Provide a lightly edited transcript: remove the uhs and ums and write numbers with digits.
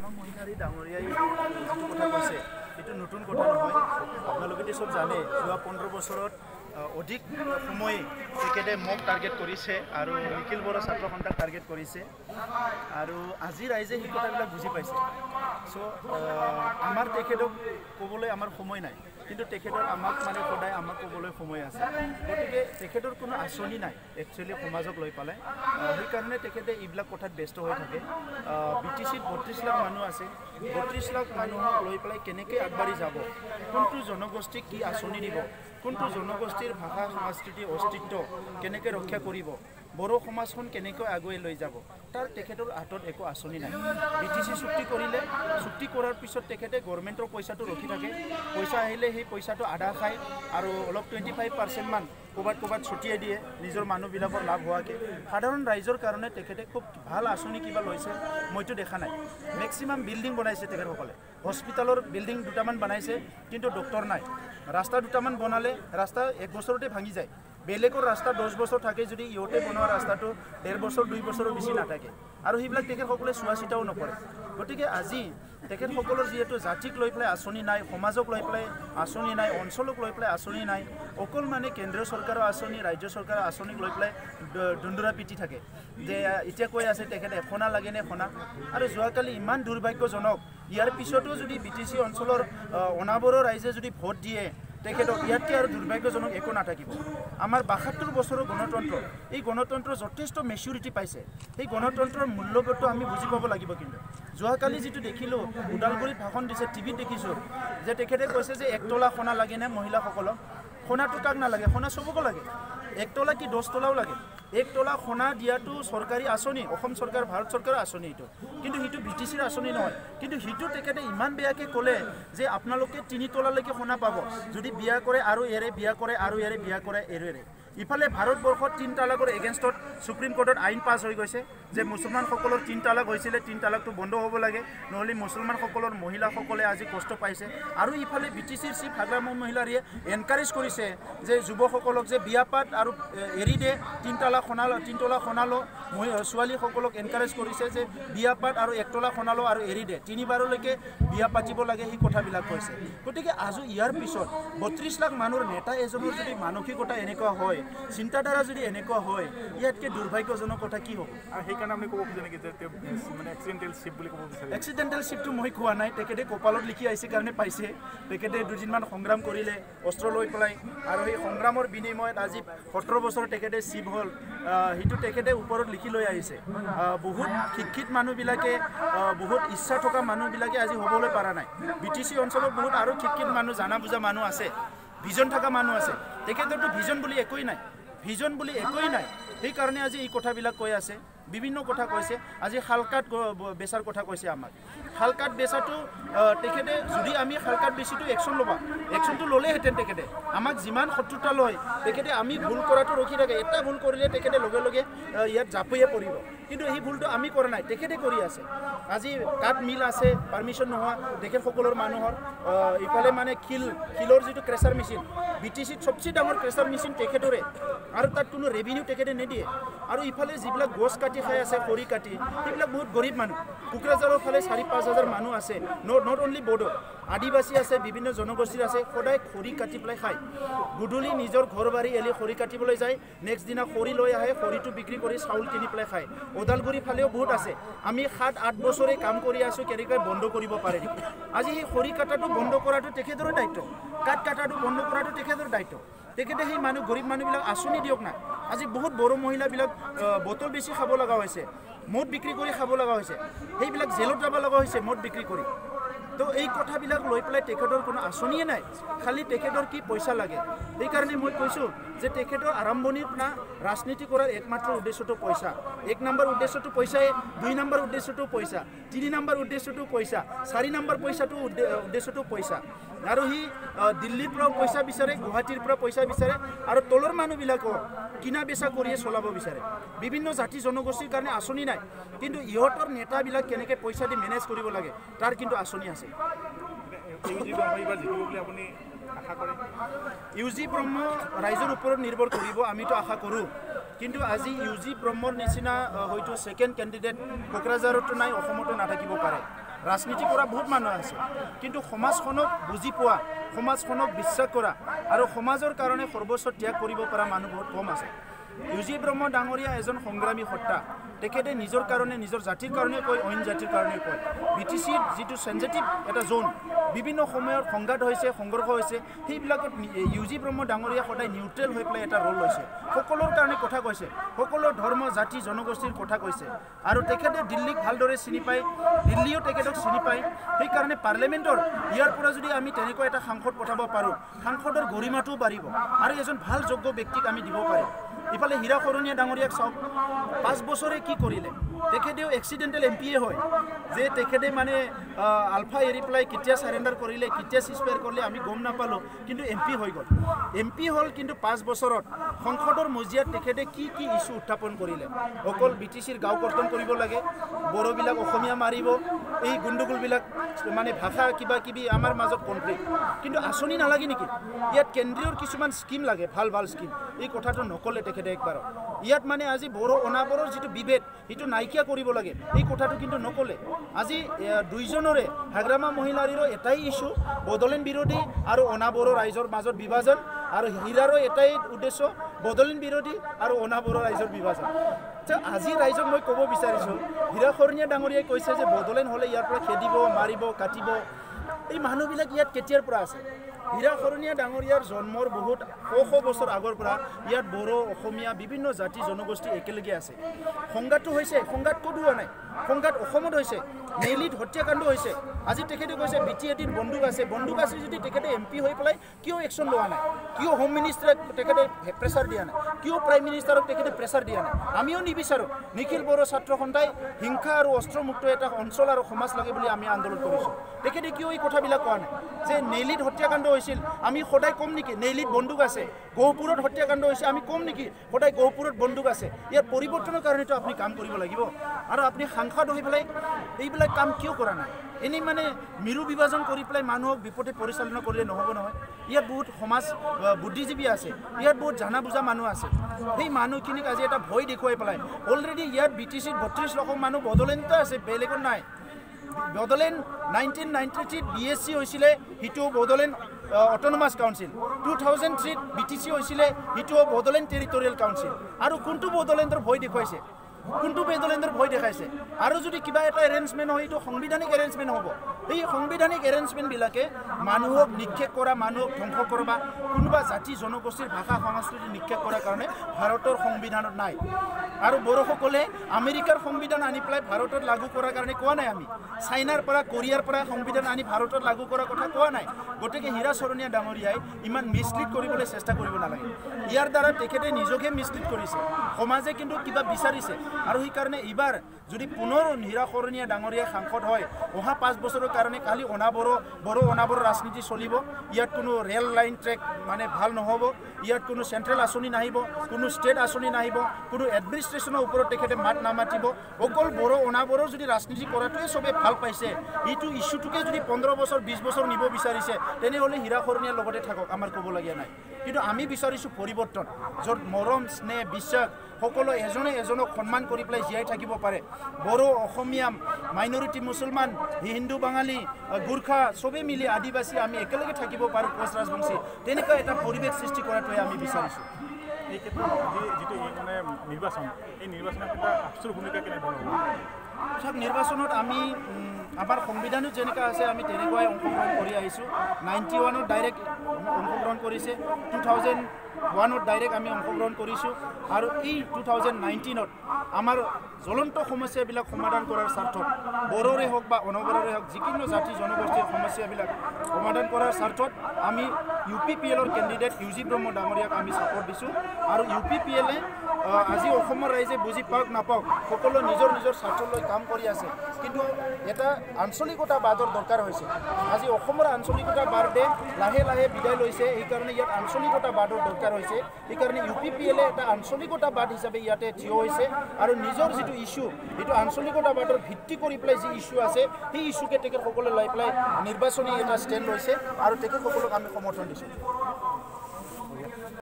আমাৰ মহিলাৰী ডাঙৰীয়াই যিটো কথা কৈছে এইটো নতুন কথা নহয় আপোনালোকে সব জানে যোৱা 15 বছৰত অধিক সময় তেখেতে মোক টাৰ্গেট কৰিছে আৰু নিখিল বড়ো ছাত্ৰ সন্থাক টাৰ্গেট কৰিছে আৰু আজি ৰাইজে এই কথাবিলাক বুজি পাইছে সো আমাৰ তেখেতক ক'বলৈ আমাৰ সময় নাই কিন্তু তেখেতৰ আমাক মানে সদায় আমাক ক'বলৈ সময় আছে গতিকে তেখেতৰ কোনো আঁচনি নাই একচুৱেলি সমাজক লৈ পালে সেইকাৰণে তেখেতে এইবিলাক কথাত ব্যস্ত হৈ থাকে বিটিচিত 32 লাখ মানুহ আছে 32 লাখ মানুহক লৈ পেলাই কেনেকৈ আগবাঢ়ি যাব কোনটো জনগোষ্ঠীক কি আঁচনি দিব কোনটো জনগোষ্ঠীৰ ভাষা সংস্কৃতি অস্তিত্ব কেনেকৈ ৰক্ষা কৰিব বড়ো সমাজখন কেনেকৈ আগুৱাই লৈ যাব তাৰ তেখেতৰ হাতত একো আঁচনি নাই বিটিচি চুক্তি কৰিলে চুক্তি কৰাৰ পিছত তেখেতে গভৰ্ণমেণ্টৰ পইচাটো ৰখি থাকে পইচা আহিলে সেই পইচাটো আধা খায় আৰু অলপ 25% মান ক'ৰবাত ছটিয়াই দিয়ে নিজৰ মানুহবিলাকৰ লাভ হোৱাকৈ সাধাৰণ ৰাইজৰ কাৰণে তেখেতে খুব ভাল আঁচনি কিবা লৈছে মইতো দেখা নাই মেক্সিমাম বিল্ডিং বনাইছে তেখেতসকলে হস্পিটেলৰ বিল্ডিং দুটামান বনাইছে কিন্তু ডক্টৰ নাই ৰাস্তা দুটামান বনালে ৰাস্তা 1 বছৰতে ভাঙি যায় বেলেগৰ ৰাস্তা 10 বছৰ থাকে যদি ইহঁতে বনোৱা ৰাস্তাটো 1.5 বছৰ 2 বছৰৰ বেছি নাথাকে আৰু সেইবিলাক তেখেতসকলে চোৱা চিতাও নকৰে গতিকে আজি তেখেতসকলৰ যিহেতু জাতিক লৈ পেলাই আঁচনি নাই সমাজক লৈ পেলাই আঁচনি নাই অঞ্চলক লৈ পেলাই আঁচনি নাই অকল মানে কেন্দ্ৰীয় চৰকাৰৰ আঁচনি ৰাজ্য চৰকাৰৰ আঁচনিক লৈ পেলাই দুন্দুৰা পিটি থাকে যে এতিয়া কৈ আছে তেখেতে এখনা লাগে নে খনা আৰু যোৱাকালি ইমান দুৰ্ভাগ্যজনক ইয়াৰ পিছতো যদি বিটিচি অঞ্চলৰ অনাবৰৰ ৰাইজে যদি ভোট দিয়ে তেখেতক ইয়াতকৈ আৰু দুৰ্ভাগ্যজনক একো নাথাকিব আমাৰ 72 বছৰৰ গণতন্ত্ৰ এই গণতন্ত্ৰ যথেষ্ট মেচিউৰিটি পাইছে সেই গণতন্ত্ৰৰ মূল্যবোধটো আমি বুজি পাব লাগিব কিন্তু যোৱাকালি যিটো দেখিলোঁ ওদালগুৰিত ভাষণ দিছে টিভিত দেখিছোঁ যে তেখেতে কৈছে যে 1 তোলা সোণা লাগে নে মহিলাসকলক সোণাটো কাক নালাগে সোণা চবকো লাগে 1 তোলা কি 10 তোলাও লাগে 1 তোলা সোণা দিয়াটো চৰকাৰী আঁচনি অসম চৰকাৰ ভাৰত চৰকাৰৰ আঁচনি এইটো কিন্তু সেইটো বিটিচিৰ আঁচনি নহয় কিন্তু সেইটো তেখেতে ইমান বেয়াকৈ ক'লে যে আপোনালোকে 3 তোলালৈকে সোণা পাব যদি বিয়া কৰে আৰু এৰে বিয়া কৰে আৰু এৰে বিয়া কৰে এৰে ইফালে ভাৰতবৰ্ষত 3 তালাকৰ এগেইনষ্টত সুপ্ৰিম কোৰ্টত আইন পাছ হৈ গৈছে যে মুছলমানসকলৰ 3 তালাক হৈছিলে 3 তালাকটো বন্ধ হ'ব লাগে নহ'লে মুছলমানসকলৰ মহিলাসকলে আজি কষ্ট পাইছে আৰু ইফালে বিটিচিৰ চিফ হাগ্ৰাম মহিলাৰীয়ে এনকাৰেজ কৰিছে যে যুৱকসকলক যে বিয়া পাত আৰু এৰি দে 3 তোলা সোণালো ছোৱালীসকলক এনকাৰেজ কৰিছে যে বিয়া পাত আৰু 1 তোলা সোণালো আৰু এৰি দে 3 বাৰলৈকে বিয়া পাতিব লাগে সেই কথাবিলাক কৈছে গতিকে আজি ইয়াৰ পিছত 32 লাখ মানুহৰ নেতা এজনৰ যদি মানসিকতা এনেকুৱা হয় চিন্তাধাৰা যদি এনেকুৱা হয় ইয়াতকৈ দুৰ্ভাগ্যজনক কথা কি হ'ব আৰু সেইকাৰণে আমি ক'ব খুজিছে নেকি যে মানে এক্সিডেণ্টেল শ্বিপ বুলি ক'ব বিচাৰে এক্সিডেণ্টেল শ্বিপটো মই কোৱা নাই তেখেতে কপালত লিখি আহিছে কাৰণে পাইছে তেখেতে 2 দিনমান সংগ্ৰাম কৰিলে অস্ত্ৰ লৈ পেলাই আৰু সেই সংগ্ৰামৰ বিনিময়ত আজি 17 বছৰ তেখেতে শ্বিপ হ'ল সেইটো তেখেতে ওপৰত লিখি লৈ আহিছে বহুত শিক্ষিত মানুহবিলাকে বহুত ইচ্ছা থকা মানুহবিলাকে আজি হ'বলৈ পৰা নাই বিটিচি অঞ্চলত বহুত আৰু শিক্ষিত মানুহ জানা বুজা মানুহ আছে ভিজন থকা মানুহ আছে তেখেতৰতো ভিজন বুলি একোৱেই নাই সেইকাৰণে আজি এই কথাবিলাক কৈ আছে বিভিন্ন কথা কৈছে আজি শালকাট বেচাৰ কথা কৈছে আমাক শালকাট বেচাটো তেখেতে যদি আমি শালকাট বেচিটো একশ্যনটো ল'লেহেঁতেন তেখেতে আমাক যিমান শত্ৰুতা লয় তেখেতে আমি ভুল কৰাটো ৰখি থাকে এটা ভুল কৰিলে তেখেতে লগে লগে ইয়াত জাপৈয়ে পৰিব কিন্তু এই ভুলটো আমি কৰা নাই তেখেতে কৰি আছে আজি কাঠ মিল আছে পাৰ্মিশ্যন নোহোৱা তেখেতসকলৰ মানুহৰ ইফালে মানে শিলৰ যিটো ক্ৰেচাৰ মেচিন বিটিচিত চবচে ডাঙৰ ক্ৰেচাৰ মেচিন তেখেতৰে আৰু তাত কোনো ৰেভিনিউ তেখেতে নিদিয়ে আৰু ইফালে যিবিলাক গছ কাটি খাই আছে খৰি কাটি সেইবিলাক বহুত গৰীব মানুহ কোকৰাঝাৰৰ ফালে 4-5 হাজাৰ মানুহ আছে নট অনলি বড়ো আদিবাসী আছে বিভিন্ন জনগোষ্ঠীৰ আছে সদায় খৰি কাটি পেলাই খায় গধূলি নিজৰ ঘৰ বাৰী এলি খৰি কাটিবলৈ যায় নেক্সট দিনা খৰি লৈ আহে খৰিটো বিক্ৰী কৰি চাউল কিনি পেলাই খায় ওদালগুৰি ফালেও বহুত আছে আমি 7-8 বছৰে কাম কৰি আছোঁ কেনেকৈ বন্ধ কৰিব পাৰে আজি সেই খৰি কাটাটো বন্ধ কৰাটো তেখেতৰে দায়িত্ব কাঠ কাটাটো বন্ধ কৰাটো তেখেতৰ দায়িত্ব তেখেতে সেই মানুহ গৰীব মানুহবিলাক আঁচনি দিয়ক না আজি বহুত বড়ো মহিলাবিলাক বটল বেছি খাব লগা হৈছে মদ বিক্ৰী কৰি খাব লগা হৈছে সেইবিলাক জেলত যাব লগা হৈছে মদ বিক্ৰী কৰি তো এই কথাবিলাক লৈ পেলাই তেখেতৰ কোনো আঁচনিয়ে নাই খালি তেখেতৰ কি পইচা লাগে সেইকাৰণে মই কৈছোঁ যে তেখেতৰ আৰম্ভণিৰ পৰা ৰাজনীতি কৰাৰ একমাত্ৰ উদ্দেশ্যটো পইচা 1 নম্বৰ উদ্দেশ্যটো পইচাই 2 নম্বৰ উদ্দেশ্যটো পইচা 3 নম্বৰ উদ্দেশ্যটো পইচা 4 নম্বৰ পইচাটো উদ্দেশ্যটো পইচা আৰু সি দিল্লীৰ পৰা পইচা বিচাৰে গুৱাহাটীৰ পৰা পইচা বিচাৰে আৰু তলৰ মানুহবিলাকক কিনা বেচা কৰিয়ে চলাব বিচাৰে বিভিন্ন জাতি জনগোষ্ঠীৰ কাৰণে আঁচনি নাই কিন্তু ইহঁতৰ নেতাবিলাক কেনেকৈ পইচা দি মেনেজ কৰিব লাগে তাৰ কিন্তু আঁচনি আছে ইউজি ব্ৰহ্ম ৰাইজৰ ওপৰত নিৰ্ভৰ কৰিব আমিতো আশা কৰোঁ কিন্তু আজি ইউজি ব্ৰহ্মৰ নিচিনা হয়তো ছেকেণ্ড কেণ্ডিডেট কোকৰাঝাৰতো নাই অসমতো নাথাকিব পাৰে ৰাজনীতি কৰা বহুত মানুহ আছে কিন্তু সমাজখনক বুজি পোৱা সমাজখনক বিশ্বাস কৰা আৰু সমাজৰ কাৰণে সৰ্বোচ্চ ত্যাগ কৰিব পৰা মানুহ বহুত কম আছে ইউজি ব্ৰহ্ম ডাঙৰীয়া এজন সংগ্ৰামী সত্তা তেখেতে নিজৰ কাৰণে নিজৰ জাতিৰ কাৰণে কয় অইন জাতিৰ কাৰণে কয় বিটিচিৰ যিটো সেনজিটিভ এটা জোন বিভিন্ন সময়ত সংঘাত হৈছে সংঘৰ্ষ হৈছে সেইবিলাকত ইউজি ব্ৰহ্ম ডাঙৰীয়া সদায় নিউট্ৰেল হৈ পেলাই এটা ৰোল লৈছে সকলোৰ কাৰণে কথা কৈছে সকলো ধৰ্ম জাতি জনগোষ্ঠীৰ কথা কৈছে আৰু তেখেতে দিল্লীক ভালদৰে চিনি পায় দিল্লীও তেখেতক চিনি পায় সেইকাৰণে পাৰ্লিমেণ্টৰ ইয়াৰ পৰা যদি আমি তেনেকৈ এটা সাংসদ পঠাব পাৰোঁ সাংসদৰ গৰিমাটোও বাঢ়িব আৰু এজন ভাল যোগ্য ব্যক্তিক আমি দিব পাৰিম ইফালে হীৰা শৰণীয়া ডাঙৰীয়াক চাওক 5 বছৰে কি কৰিলে তেখেতেও এক্সিডেণ্টেল এমপিয়ে হয় যে তেখেতে মানে আলফা এৰি পেলাই কেতিয়া সাৰেণ্ডাৰ কৰিলে কেতিয়া চিজফায়াৰ কৰিলে আমি গম নাপালোঁ কিন্তু এমপি হৈ গ'ল এমপি হ'ল কিন্তু 5 বছৰত সংসদৰ মজিয়াত তেখেতে কি কি ইস্যু উত্থাপন কৰিলে অকল বিটিচিৰ গাঁও কৰ্তন কৰিব লাগে বড়োবিলাক অসমীয়া মাৰিব এই গুণ্ডগোলবিলাক মানে ভাষা কিবা কিবি আমাৰ মাজত কনফ্লিক্ট কিন্তু আঁচনি নালাগে নেকি ইয়াত কেন্দ্ৰীয় কিছুমান স্কিম লাগে ভাল ভাল স্কিম এই কথাটো নকলে তেখেতে একবাৰ ইয়াত মানে আজি বড়ো অনাবৰৰ যিটো বিভেদ সেইটো নাইকিয়া কৰিব লাগে এই কথাটো কিন্তু নকলে আজি দুইজনৰে হাগ্ৰামা মহিলাৰীৰো এটাই ইস্যু বড়োলেণ্ড বিৰোধী আৰু অনাবড়ো ৰাইজৰ মাজত বিভাজন আৰু হীৰাৰো এটাই উদ্দেশ্য বড়োলেণ্ড বিৰোধী আৰু অনাবড়ো ৰাইজৰ বিভাজন আজি ৰাইজক মই ক'ব বিচাৰিছোঁ হীৰা শৰণীয়া ডাঙৰীয়াই কৈছে যে বড়োলেণ্ড হ'লে ইয়াৰ পৰা খেদিব মাৰিব কাটিব এই মানুহবিলাক ইয়াত কেতিয়াৰ পৰা আছে হীৰা শৰণীয়া ডাঙৰীয়াৰ জন্মৰ বহুত শ বছৰ আগৰ পৰা ইয়াত বড়ো অসমীয়া বিভিন্ন জাতি জনগোষ্ঠী একেলগে আছে সংঘাতটো হৈছে সংঘাত ক'তো হোৱা নাই সংঘাত অসমত হৈছে নেইলিত হত্যাকাণ্ড হৈছে আজি তেখেতে কৈছে BT-18 বন্দুক আছে যদি তেখেতে এমপি হৈ পেলাই কিয় একশ্যন লোৱা নাই কিয় হোম মিনিষ্টাৰক তেখেতে প্ৰেছাৰ দিয়া নাই কিয় প্ৰাইম মিনিষ্টাৰক তেখেতে প্ৰেছাৰ দিয়া নাই আমিও নিবিচাৰোঁ নিখিল বড়ো ছাত্ৰ সন্থাই হিংসা আৰু অস্ত্ৰমুক্ত এটা অঞ্চল আৰু সমাজ লাগে বুলি আমি আন্দোলন কৰিছোঁ তেখেতে কিয় এই কথাবিলাক কোৱা নাই যে নেইলিত হত্যাকাণ্ড হৈছিল আমি সদায় কম নেকি নেইলিত বন্দুক আছে গহপুৰত হত্যাকাণ্ড হৈছে আমি কম নেকি সদায় গহপুৰত বন্দুক আছে ইয়াৰ পৰিৱৰ্তনৰ কাৰণেতো আপুনি কাম কৰিব লাগিব আৰু আপুনি সাংসদ হৈ পেলাই এইবিলাক কাম কিয় কৰা নাই এনেই মানে মিৰু বিভাজন কৰি পেলাই মানুহক বিপদে পৰিচালনা কৰিলে নহ'ব নহয় ইয়াত বহুত সমাজ বুদ্ধিজীৱী আছে ইয়াত বহুত জানা বুজা মানুহ আছে সেই মানুহখিনিক আজি এটা ভয় দেখুৱাই পেলাই অলৰেডি ইয়াত BTCত 32 লাখ মানুহ বড়োলেণ্ডতে আছে বেলেগত নাই বড়োলেণ্ড 1993 BSC হৈছিলে সেইটো বড়োলেণ্ড অটোনমাস কাউন্সিল 2003 BTC হৈছিলে সেইটো বড়োলেণ্ড টেৰিটৰিয়েল কাউন্সিল আৰু কোনটো বড়োলেণ্ডৰ ভয় দেখুৱাইছে কোনটো বড়োলেণ্ডৰ ভয় দেখাইছে আৰু যদি কিবা এটা এৰেঞ্জমেণ্ট হয় এইটো সাংবিধানিক এৰেঞ্জমেণ্ট হ'ব এই সাংবিধানিক এৰেঞ্জমেণ্টবিলাকে মানুহক নিক্ষেপ কৰা মানুহক ধ্বংস কৰা কোনোবা জাতি জনগোষ্ঠীৰ ভাষা সংস্কৃতি নিক্ষেপ কৰাৰ কাৰণে ভাৰতৰ সংবিধানত নাই আৰু বড়োসকলে আমেৰিকাৰ সংবিধান আনি পেলাই ভাৰতত লাগু কৰাৰ কাৰণে কোৱা নাই আমি চাইনাৰ পৰা কোৰিয়াৰ পৰা সংবিধান আনি ভাৰতত লাগু কৰাৰ কথা কোৱা নাই গতিকে হীৰা শৰণীয়া ডাঙৰীয়াই ইমান মিছলিড কৰিবলৈ চেষ্টা কৰিব নালাগে ইয়াৰ দ্বাৰা তেখেতে নিজকে মিছলিড কৰিছে সমাজে কিন্তু কিবা বিচাৰিছে আৰু সেইকাৰণে এইবাৰ যদি পুনৰ হীৰা শৰণীয়া ডাঙৰীয়া সাংসদ হয় অহা 5 বছৰৰ কাৰণে কালি বড়ো অনাবড়ো ৰাজনীতি চলিব ইয়াত কোনো ৰেল লাইন ট্ৰেক মানে ভাল নহ'ব ইয়াত কোনো চেণ্ট্ৰেল আঁচনি নাহিব কোনো ষ্টেট আঁচনি নাহিব কোনো এডমিনিষ্ট্ৰেশ্যনৰ ওপৰত তেখেতে মাত নামাতিব অকল বড়ো অনাবড়োৰ যদি ৰাজনীতি কৰাটোৱে চবেই ভাল পাইছে এইটো ইছ্যুটোকে যদি 15 বছৰ 20 বছৰ নিব বিচাৰিছে তেনেহ'লে হীৰা শৰণীয়াৰ লগতে থাকক আমাৰ ক'বলগীয়া নাই কিন্তু আমি বিচাৰিছোঁ পৰিৱৰ্তন য'ত মৰম স্নেহ বিশ্বাস সকলো এজনে এজনক সন্মান কৰি পেলাই জীয়াই থাকিব পাৰে বড়ো অসমীয়া মাইনৰিটি মুছলমান হিন্দু বাঙালী গোৰ্খা চবেই মিলি আদিবাসী আমি একেলগে থাকিব পাৰোঁ কোচ ৰাজবংশী তেনেকুৱা এটা পৰিৱেশ সৃষ্টি কৰাটোৱে আমি বিচাৰিছোঁ এই ক্ষেত্ৰত যিটো মানে নিৰ্বাচন এই নিৰ্বাচনৰ এটা আচল ভূমিকা কেনেধৰণৰ সব নিৰ্বাচনত আমি আমাৰ সংবিধানত যেনেকৈ আছে আমি তেনেকুৱাই অংশগ্ৰহণ কৰি আহিছোঁ 91ত ডাইৰেক্ট অংশগ্ৰহণ কৰিছে 2001ত ডাইৰেক্ট আমি অংশগ্ৰহণ কৰিছোঁ আৰু এই 2019ত আমাৰ জ্বলন্ত সমস্যাবিলাক সমাধান কৰাৰ স্বাৰ্থত বড়োৰে হওক বা অনাবড়োৰে হওক যিকোনো জাতি জনগোষ্ঠীৰ সমস্যাবিলাক সমাধান কৰাৰ স্বাৰ্থত আমি UPPLৰ কেণ্ডিডেট ইউজি ব্ৰহ্ম ডাঙৰীয়াক আমি ছাপোৰ্ট দিছোঁ আৰু UPPLে আজি অসমৰ ৰাইজে বুজি পাওক নাপাওক সকলো নিজৰ নিজৰ স্বাৰ্থলৈ কাম কৰি আছে কিন্তু এটা আঞ্চলিকতাবাদৰ দৰকাৰ হৈছে আজি অসমৰ আঞ্চলিকতাবাদে লাহে লাহে বিদায় লৈছে সেইকাৰণে ইয়াত আঞ্চলিকতাবাদৰ দৰকাৰ হৈছে সেইকাৰণে UPPLে এটা আঞ্চলিকতাবাদ হিচাপে ইয়াতে থিয় হৈছে আৰু নিজৰ যিটো ইস্যু এইটো আঞ্চলিকতাবাদৰ ভিত্তি কৰি পেলাই যি ইস্যু আছে সেই ইস্যুকে তেখেতসকলে লৈ পেলাই নিৰ্বাচনী এটা ষ্টেণ্ড লৈছে আৰু তেখেতসকলক আমি সমৰ্থন দিছোঁ